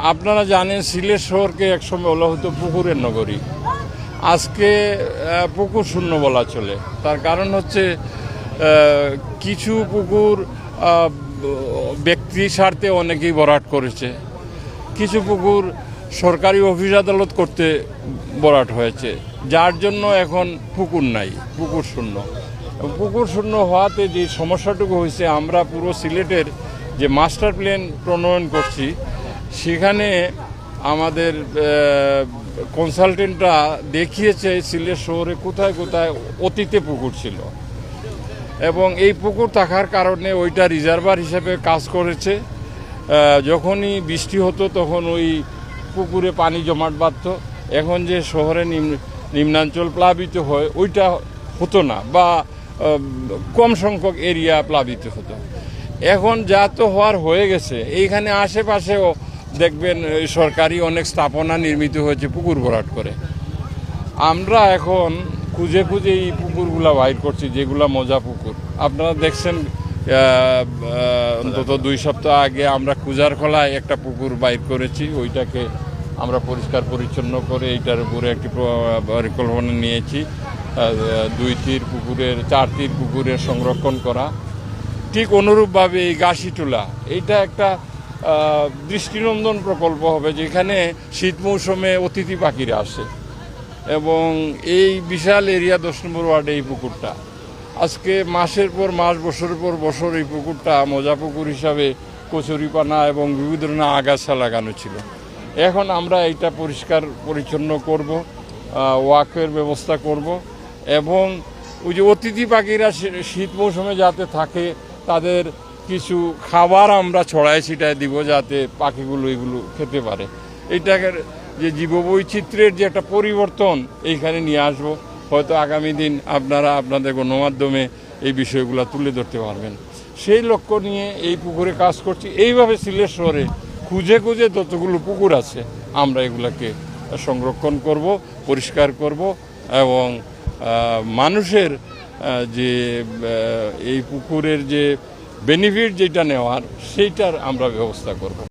আপনারা জানেন সিলেট শহরকে একসময় বলা হতো পুকুরের নগরী। আজকে পুকুর শূন্য বলা চলে। তার কারণ হচ্ছে কিছু পুকুর ব্যক্তি স্বার্থে অনেকেই ভরাট করেছে, কিছু পুকুর সরকারি অফিস আদালত করতে ভরাট হয়েছে, যার জন্য এখন পুকুর নাই, পুকুর শূন্য। পুকুর শূন্য হওয়াতে যে সমস্যাটুকু হয়েছে, আমরা পুরো সিলেটের যে মাস্টার প্ল্যান প্রণয়ন করছি সেখানে আমাদের কনসালটেন্টরা দেখিয়েছে সিলেট শহরে কোথায় কোথায় অতীতে পুকুর ছিল এবং এই পুকুর থাকার কারণে ওইটা রিজার্ভার হিসেবে কাজ করেছে। যখনই বৃষ্টি হতো তখন ওই পুকুরে পানি জমাট বাঁধত। এখন যে শহরে নিম্নাঞ্চল প্লাবিত হয় ওইটা হতো না, বা কম সংখ্যক এরিয়া প্লাবিত হতো। এখন যা তো হওয়ার হয়ে গেছে, এইখানে আশেপাশেও দেখবেন সরকারি অনেক স্থাপনা নির্মিত হয়েছে পুকুর ভরাট করে। আমরা এখন খুঁজে খুঁজে এই পুকুরগুলা বাইর করছি, যেগুলা মজা পুকুর। আপনারা দেখছেন অন্তত 2 সপ্তাহ আগে আমরা কুজারখলায় একটা পুকুর বাইর করেছি। ওইটাকে আমরা পরিষ্কার পরিচ্ছন্ন করে এইটার উপরে একটি পরিকল্পনা নিয়েছি 4 তীর পুকুরের সংরক্ষণ করা। ঠিক অনুরূপভাবে এই গাছিটোলা, এইটা একটা দৃষ্টিনন্দন প্রকল্প হবে, যেখানে শীত মৌসুমে অতিথি পাখিরা আসে এবং এই বিশাল এরিয়া 10 নম্বর ওয়ার্ডে এই পুকুরটা আজকে মাসের পর মাস, বছরের পর বছর এই পুকুরটা মজা পুকুর হিসাবে কচুরিপানা এবং বিবিধ ধরনের আগাছা লাগানো ছিল। এখন আমরা এইটা পরিষ্কার পরিচ্ছন্ন করব, ওয়াকের ব্যবস্থা করব এবং ওই যে অতিথি পাখিরা শীত মৌসুমে যাতে থাকে তাদের কিছু খাবার আমরা ছড়ায় ছিটায় দিব, যাতে পাখিগুলো এগুলো খেতে পারে। এইটাকে যে জীববৈচিত্র্যের যে একটা পরিবর্তন এইখানে নিয়ে আসবো, হয়তো আগামী দিন আপনারা আপনাদের গণমাধ্যমে এই বিষয়গুলো তুলে ধরতে পারবেন। সেই লক্ষ্য নিয়ে এই পুকুরে কাজ করছি। এইভাবে সিলেট শহরে খুঁজে খুঁজে যতগুলো পুকুর আছে আমরা এগুলাকে সংরক্ষণ করব, পরিষ্কার করব এবং মানুষের যে এই পুকুরের যে বেনিফিট যেটা নেওয়ার সেইটার আমরা ব্যবস্থা করব।